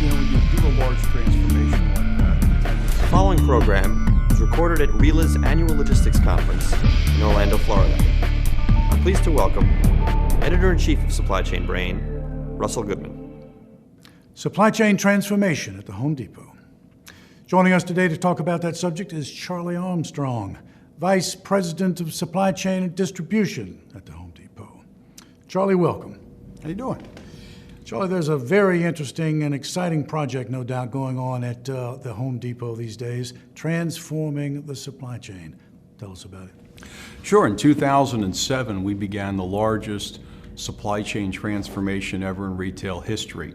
when you do a large transformation like that. The following program was recorded at RILA's annual logistics conference in Orlando, Florida. I'm pleased to welcome Editor-in-Chief of SupplyChainBrain, Russell Goodman. Supply chain transformation at the Home Depot. Joining us today to talk about that subject is Charlie Armstrong, Vice President of Supply Chain and Distribution at the Home Depot. Charlie, welcome. How you doing? Charlie, there's a very interesting and exciting project, no doubt, going on at the Home Depot these days, transforming the supply chain. Tell us about it. Sure. In 2007, we began the largest supply chain transformation ever in retail history.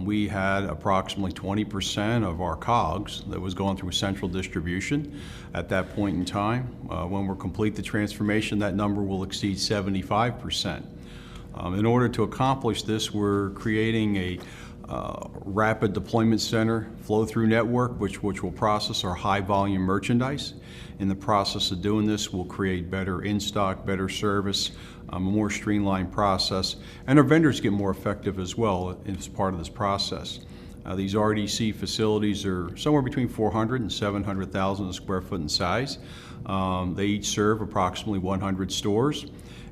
We had approximately 20% of our COGS that was going through central distribution at that point in time. When we're complete the transformation, that number will exceed 75%. In order to accomplish this, we're creating a rapid deployment center flow-through network, which will process our high-volume merchandise. In the process of doing this, we'll create better in-stock, better service, a more streamlined process, and our vendors get more effective as well as part of this process. These RDC facilities are somewhere between 400 and 700,000 square foot in size. They each serve approximately 100 stores.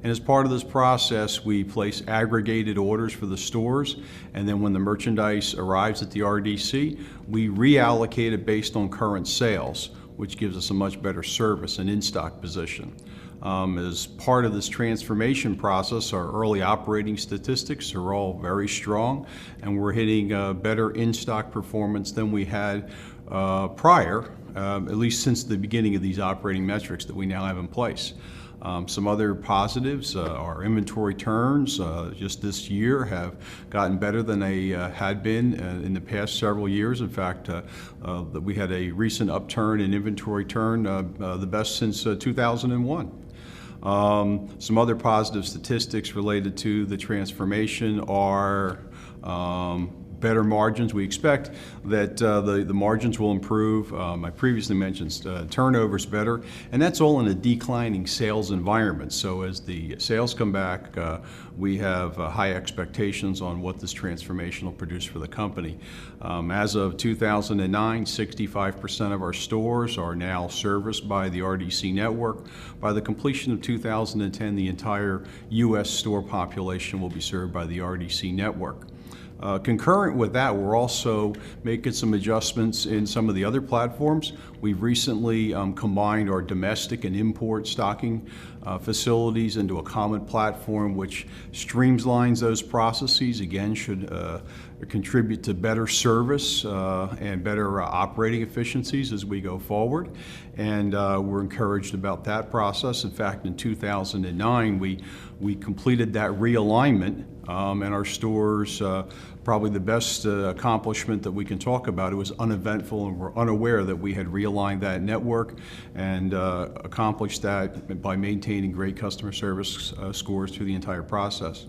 And as part of this process, we place aggregated orders for the stores, and then when the merchandise arrives at the RDC, we reallocate it based on current sales, which gives us a much better service and in-stock position. As part of this transformation process, our early operating statistics are all very strong, and we're hitting better in-stock performance than we had prior, at least since the beginning of these operating metrics that we now have in place. Some other positives, our inventory turns just this year have gotten better than they had been in the past several years. In fact, we had a recent upturn in inventory turn, the best since 2001. Some other positive statistics related to the transformation are better margins. We expect that the margins will improve. I previously mentioned turnover's better, and that's all in a declining sales environment. So as the sales come back, we have high expectations on what this transformation will produce for the company. As of 2009, 65% of our stores are now serviced by the RDC network. By the completion of 2010, the entire U.S. store population will be served by the RDC network. Concurrent with that, we're also making some adjustments in some of the other platforms. We've recently combined our domestic and import stocking facilities into a common platform, which streamlines those processes. Again, should contribute to better service and better operating efficiencies as we go forward. And we're encouraged about that process. In fact, in 2009, we completed that realignment. And our stores, probably the best accomplishment that we can talk about. It was uneventful, and we're unaware that we had realigned that network and accomplished that by maintaining great customer service scores through the entire process.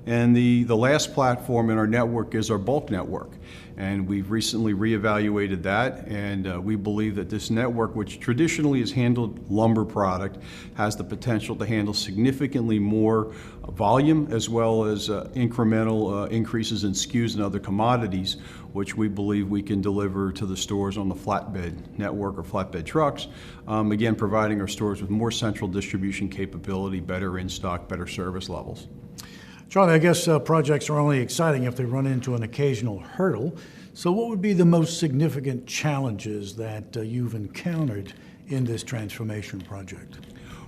And the last platform in our network is our bulk network. And we've recently reevaluated that, and we believe that this network, which traditionally has handled lumber product, has the potential to handle significantly more volume as well as incremental increases in SKUs and other commodities, which we believe we can deliver to the stores on the flatbed network or flatbed trucks, again, providing our stores with more central distribution capability, better in-stock, better service levels. Charlie, I guess projects are only exciting if they run into an occasional hurdle. So what would be the most significant challenges that you've encountered in this transformation project?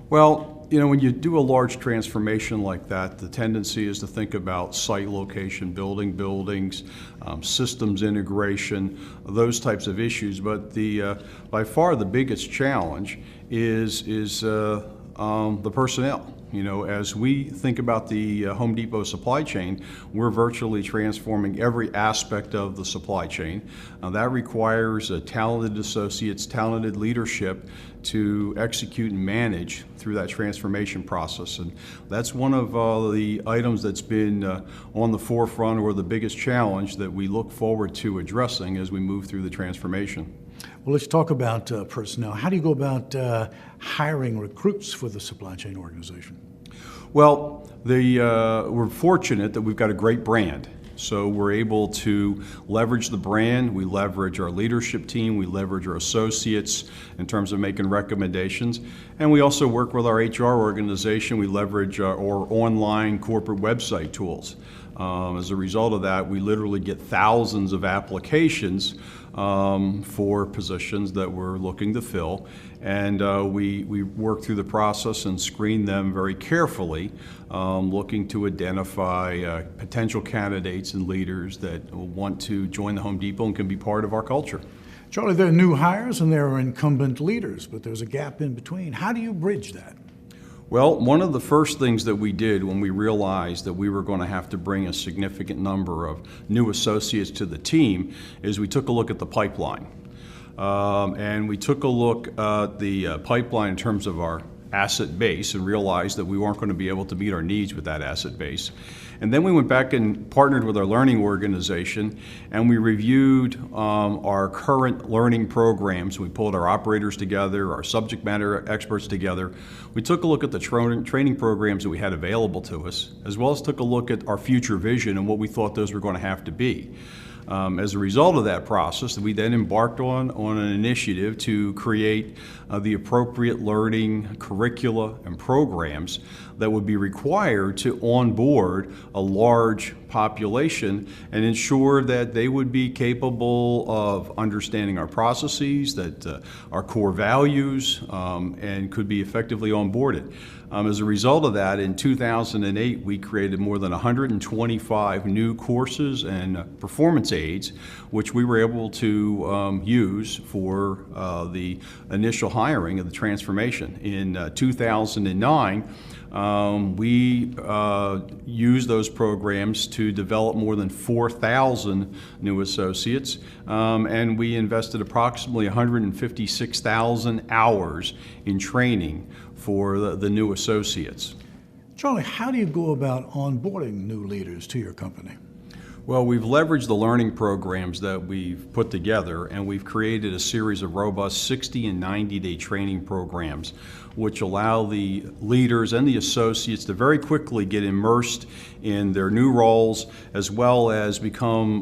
Well, when you do a large transformation like that, the tendency is to think about site location, buildings, systems integration, those types of issues. But by far the biggest challenge is the personnel. As we think about the Home Depot supply chain, we're virtually transforming every aspect of the supply chain. That requires talented associates, talented leadership to execute and manage through that transformation process. And that's one of the items that's been on the forefront, or the biggest challenge that we look forward to addressing as we move through the transformation. Well, let's talk about personnel. How do you go about hiring recruits for the supply chain organization? Well, we're fortunate that we've got a great brand. So we're able to leverage the brand, we leverage our leadership team, we leverage our associates in terms of making recommendations, and we also work with our HR organization. We leverage our online corporate website tools. As a result of that, we literally get thousands of applications for positions that we're looking to fill, and we work through the process and screen them very carefully, looking to identify potential candidates and leaders that want to join the Home Depot and can be part of our culture. Charlie, there are new hires and there are incumbent leaders, but there's a gap in between. How do you bridge that? Well, one of the first things that we did when we realized that we were going to have to bring a significant number of new associates to the team is we took a look at the pipeline. And we took a look at the pipeline in terms of our asset base and realized that we weren't going to be able to meet our needs with that asset base. And then we went back and partnered with our learning organization, and we reviewed our current learning programs. We pulled our operators together, our subject matter experts together. We took a look at the training programs that we had available to us, as well as took a look at our future vision and what we thought those were going to have to be. As a result of that process, we then embarked on an initiative to create the appropriate learning curricula and programs that would be required to onboard a large population and ensure that they would be capable of understanding our processes, that our core values, and could be effectively onboarded. As a result of that, in 2008, we created more than 125 new courses and performance aids, which we were able to use for the initial hiring of the transformation. In 2009, we used those programs to develop more than 4,000 new associates, and we invested approximately 156,000 hours in training for the new associates. Charlie, how do you go about onboarding new leaders to your company? Well, we've leveraged the learning programs that we've put together, and we've created a series of robust 60 and 90-day training programs which allow the leaders and the associates to very quickly get immersed in their new roles, as well as become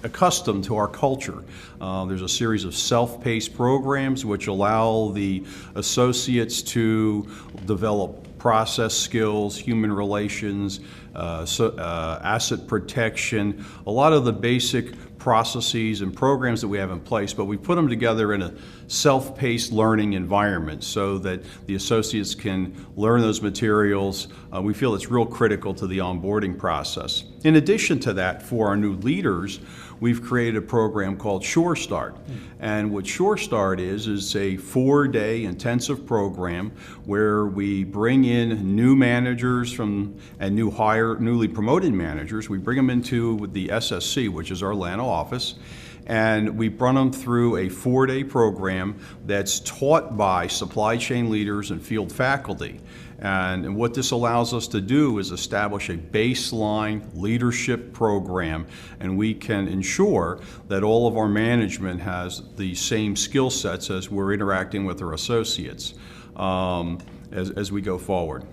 accustomed to our culture. There's a series of self-paced programs which allow the associates to develop process skills, human relations, asset protection, a lot of the basic processes and programs that we have in place, but we put them together in a self-paced learning environment so that the associates can learn those materials. We feel it's real critical to the onboarding process. In addition to that, for our new leaders, we've created a program called Sure Start. And what Sure Start is a 4-day intensive program where we bring in new managers and newly promoted managers. We bring them into the SSC, which is our Atlanta office, and we run them through a 4-day program that's taught by supply chain leaders and field faculty. And what this allows us to do is establish a baseline leadership program, and we can ensure that all of our management has the same skill sets as we're interacting with our associates as we go forward.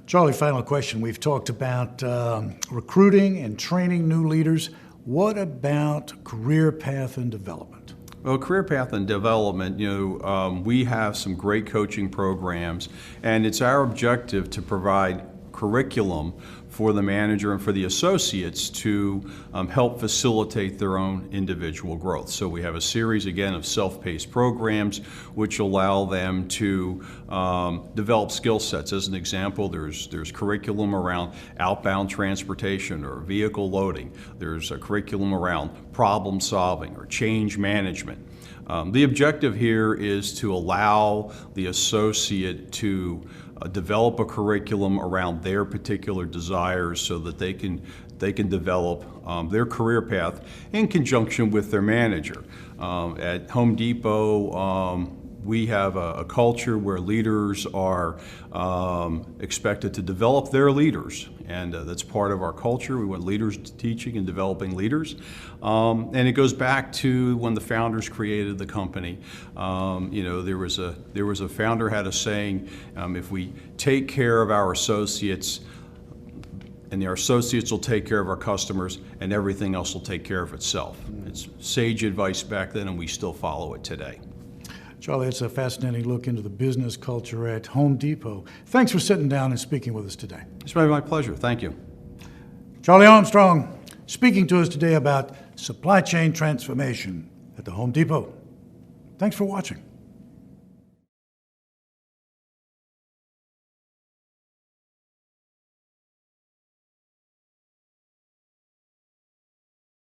Charlie, final question. We've talked about recruiting and training new leaders. What about career path and development? Well, career path and development, we have some great coaching programs, and it's our objective to provide curriculum for the manager and for the associates to help facilitate their own individual growth. So we have a series, again, of self-paced programs which allow them to develop skill sets. As an example, there's curriculum around outbound transportation or vehicle loading. There's a curriculum around problem solving or change management. The objective here is to allow the associate to develop a curriculum around their particular desires so that they can develop their career path in conjunction with their manager. At Home Depot, we have a culture where leaders are expected to develop their leaders, and that's part of our culture. We want leaders teaching and developing leaders. And it goes back to when the founders created the company. There was a founder had a saying, if we take care of our associates, and our associates will take care of our customers, and everything else will take care of itself. It's sage advice back then, and we still follow it today. Charlie, it's a fascinating look into the business culture at Home Depot. Thanks for sitting down and speaking with us today. It's been my pleasure. Thank you. Charlie Armstrong, speaking to us today about supply chain transformation at the Home Depot. Thanks for watching.